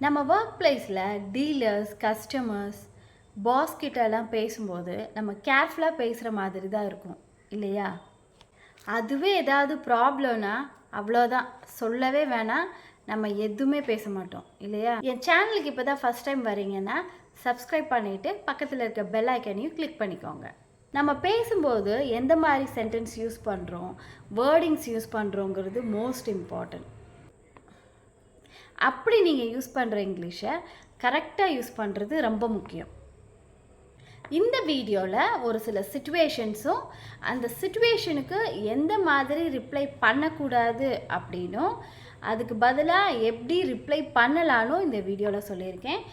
நம்ம ஒர்க் பிளேஸில் dealers, customers, pass கிட்டலாம் பேசும்போது நம்ம கேர்ஃபுல்லாக பேசுகிற மாதிரி தான் இருக்கும் இல்லையா? அதுவே ஏதாவது ப்ராப்ளம்னா அவ்வளோதான், சொல்லவே வேணாம், நம்ம எதுவுமே பேச மாட்டோம் இல்லையா? என் சேனலுக்கு இப்போ தான் ஃபஸ்ட் டைம் வரீங்கன்னா சப்ஸ்கிரைப் பண்ணிவிட்டு பக்கத்தில் இருக்க பெல் ஐக்கனையும் கிளிக் பண்ணிக்கோங்க. நம்ம பேசும்போது எந்த மாதிரி சென்டென்ஸ் யூஸ் பண்ணுறோம், வேர்டிங்ஸ் யூஸ் பண்ணுறோங்கிறது மோஸ்ட் இம்பார்ட்டன்ட். அப்படி நீங்கள் யூஸ் பண்ணுற இங்கிலீஷை கரெக்டாக யூஸ் பண்ணுறது ரொம்ப முக்கியம். இந்த வீடியோவில் ஒரு சில சிச்சுவேஷன்ஸும் அந்த சிச்சுவேஷனுக்கு எந்த மாதிரி ரிப்ளை பண்ணக்கூடாது அப்படின்னும் அதுக்கு பதிலாக எப்படி ரிப்ளை பண்ணலான்னு இந்த வீடியோவில் சொல்லியிருக்கேன்.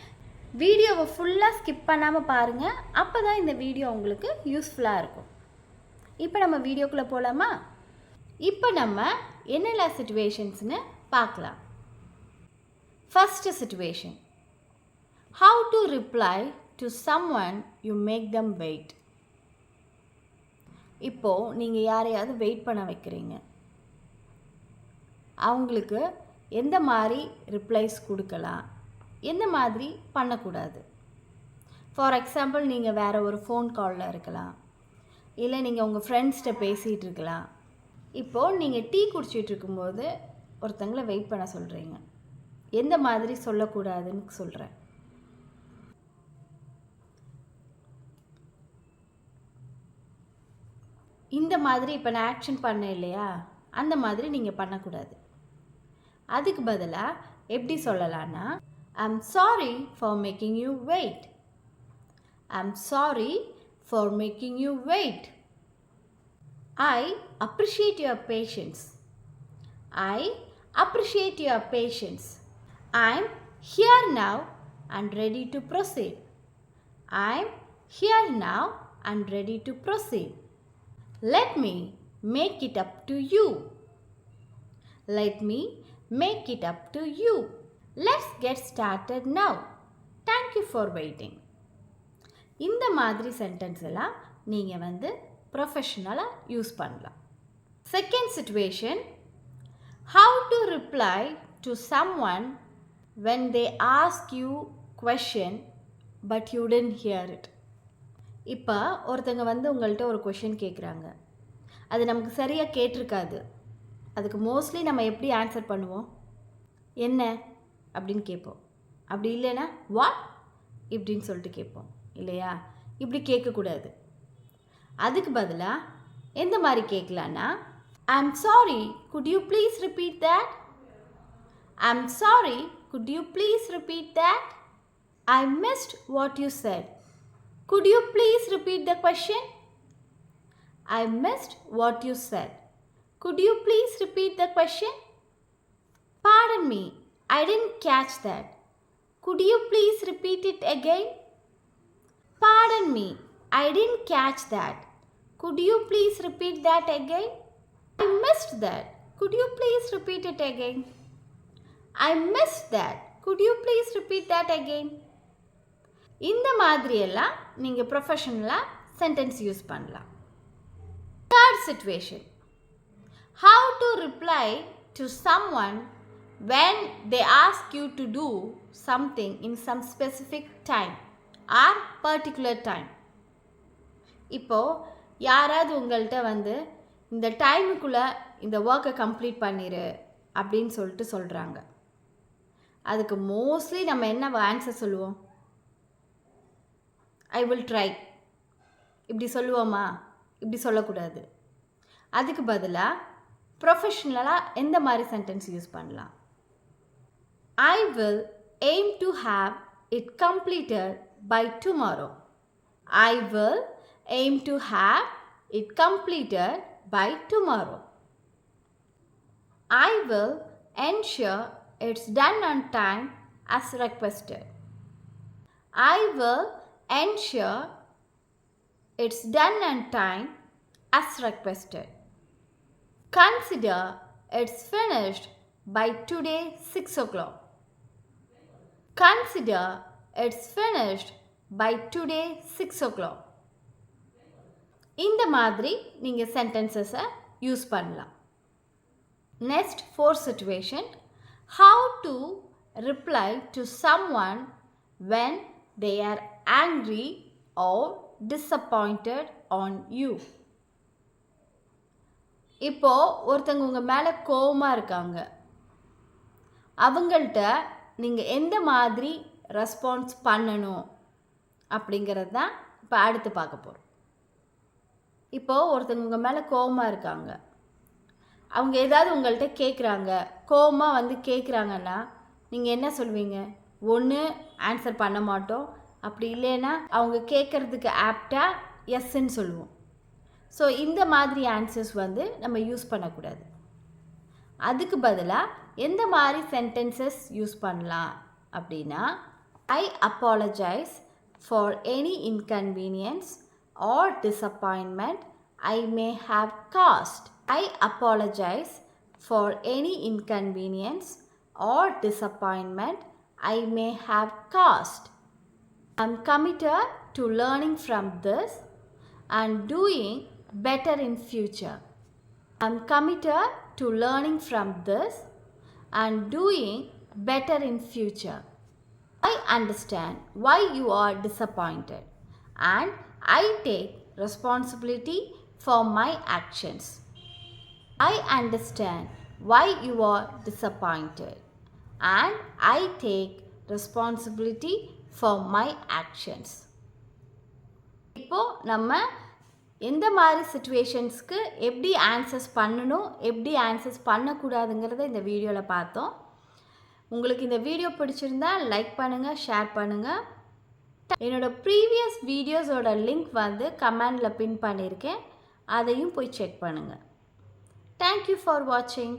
வீடியோவை ஃபுல்லாக ஸ்கிப் பண்ணாமல் பாருங்கள், அப்போ தான் இந்த வீடியோ உங்களுக்கு யூஸ்ஃபுல்லாக இருக்கும். இப்போ நம்ம வீடியோக்குள்ளே போகலாமா? இப்போ நம்ம என்னெல்லாம் சிச்சுவேஷன்ஸ்னு பார்க்கலாம். First situation. How to reply to someone you make them wait. இப்போ நீங்கள் யாரையாவது வெயிட் பண்ண வைக்கிறீங்க, அவங்களுக்கு எந்த மாதிரி ரிப்ளைஸ் கொடுக்கலாம், எந்த மாதிரி பண்ணக்கூடாது. ஃபார் எக்ஸாம்பிள், நீங்கள் வேறு ஒரு ஃபோன் காலில் இருக்கலாம், இல்லை நீங்கள் உங்கள் ஃப்ரெண்ட்ஸ்கிட்ட பேசிகிட்டு இருக்கலாம். இப்போது நீங்கள் டீ குடிச்சிட்டு இருக்கும்போது ஒருத்தங்களை வெயிட் பண்ண சொல்கிறீங்க, எந்த மாதிரி சொல்லக்கூடாதுன்னு சொல்கிறேன். இந்த மாதிரி இப்போ நான் ஆக்ஷன் பண்ணேன் இல்லையா, அந்த மாதிரி நீங்கள் பண்ணக்கூடாது. அதுக்கு பதிலாக எப்படி சொல்லலான்னா, I'm sorry for making you wait. I'm sorry for making you wait. I appreciate your patience. ஐ appreciate your patience. I'm here now and ready to proceed. I'm here now and ready to proceed. Let me make it up to you. Let me make it up to you. Let's get started now. Thank you for waiting. இந்த மாதிரி sentence எல்லாம் நீங்கள் ப்ரொஃபஷனலாக use பண்ணலாம். Second situation. How to reply to someone when they ask you question but you didn't hear it. இப்போ ஒருத்தங்க உங்கள்கிட்ட ஒரு கொஷின் கேட்குறாங்க, அது நமக்கு சரியாக கேட்டிருக்காது. அதுக்கு மோஸ்ட்லி நம்ம எப்படி ஆன்சர் பண்ணுவோம்? என்ன அப்படின்னு கேட்போம். அப்படி இல்லைன்னா வாட் இப்படின்னு சொல்லிட்டு கேட்போம் இல்லையா? இப்படி கேட்கக்கூடாது. அதுக்கு பதிலாக எந்த மாதிரி கேட்கலான்னா, I'm sorry, could you please repeat that? I'm sorry, could you please repeat that? I missed what you said. Could you please repeat the question? I missed what you said. Could you please repeat the question? Pardon me, I didn't catch that. Could you please repeat it again? Pardon me, I didn't catch that. Could you please repeat that again? I missed that. Could you please repeat it again? I missed that. Could you please repeat that again? இந்த மாதிரியெல்லாம் நீங்கள் ப்ரொஃபஷனலாக sentence use பண்ணலாம். Third situation. How to reply to someone when they ask you to do something in some specific time or particular time. இப்போது யாராவது உங்கள்கிட்ட இந்த டைமுக்குள்ளே இந்த ஒர்க்கை கம்ப்ளீட் பண்ணிடு அப்படின்னு சொல்கிறாங்க. அதுக்கு மோஸ்ட்லி நம்ம என்ன ஆன்சர் சொல்லுவோம்? I will try. இப்படி சொல்லுவோமா? இப்படி சொல்லக்கூடாது. அதுக்கு பதிலாக ப்ரொஃபஷ்னலாக எந்த மாதிரி சென்டென்ஸ் யூஸ் பண்ணலாம்? I will aim to have it completed by tomorrow. I will aim to have it completed by tomorrow. I will ensure it's done on time as requested. I will ensure it's done on time as requested. Consider it's finished by today 6 o'clock. Consider it's finished by today 6 o'clock. இந்த மாதிரி நீங்கள் சென்டென்சஸை use பண்ணலாம். Next, fourth situation. How to reply to someone when they are angry or disappointed on you. இப்போ ஒருத்தங்க உங்கள் மேலே கோவமாக இருக்காங்க, அவங்கள்ட்ட நீங்கள் எந்த மாதிரி ரெஸ்பான்ஸ் பண்ணணும் அப்படிங்கிறது தான் இப்போ அடுத்து பார்க்க போகிறோம். இப்போது ஒருத்தங்க உங்கள் மேலே கோவமாக இருக்காங்க, அவங்க ஏதாவது உங்கள்கிட்ட கேட்குறாங்க, கோவமாக வந்து கேட்குறாங்கன்னா நீங்கள் என்ன சொல்வீங்க? ஒன்று ஆன்சர் பண்ண மாட்டோம், அப்படி இல்லைன்னா அவங்க கேட்குறதுக்கு ஆப்டாக எஸ்ன்னு சொல்லுவோம். ஸோ இந்த மாதிரி ஆன்சர்ஸ் வந்து நம்ம யூஸ் பண்ணக்கூடாது. அதுக்கு பதிலாக எந்த மாதிரி சென்டென்சஸ் யூஸ் பண்ணலாம் அப்படின்னா, I apologize for any inconvenience or disappointment I may have caused. I apologize for any inconvenience or disappointment I may have caused. I'm committed to learning from this and doing better in future. I'm committed to learning from this and doing better in future. I understand why you are disappointed and I take responsibility for my actions. I understand why you are disappointed and I take responsibility for my actions. இப்போ நம்ம எந்த மாதிரி சிச்சுவேஷன்ஸ்க்கு எப்படி answers பண்ணணும், எப்படி answers பண்ணக்கூடாதுங்கிறத இந்த வீடியோவில் பார்த்தோம். உங்களுக்கு இந்த வீடியோ பிடிச்சிருந்தா லைக் பண்ணுங்கள், ஷேர் பண்ணுங்கள். என்னோடய ப்ரீவியஸ் வீடியோஸோட லிங்க் வந்து கமெண்டில் பின் பண்ணியிருக்கேன், அதையும் போய் செக் பண்ணுங்கள். Thank you for watching.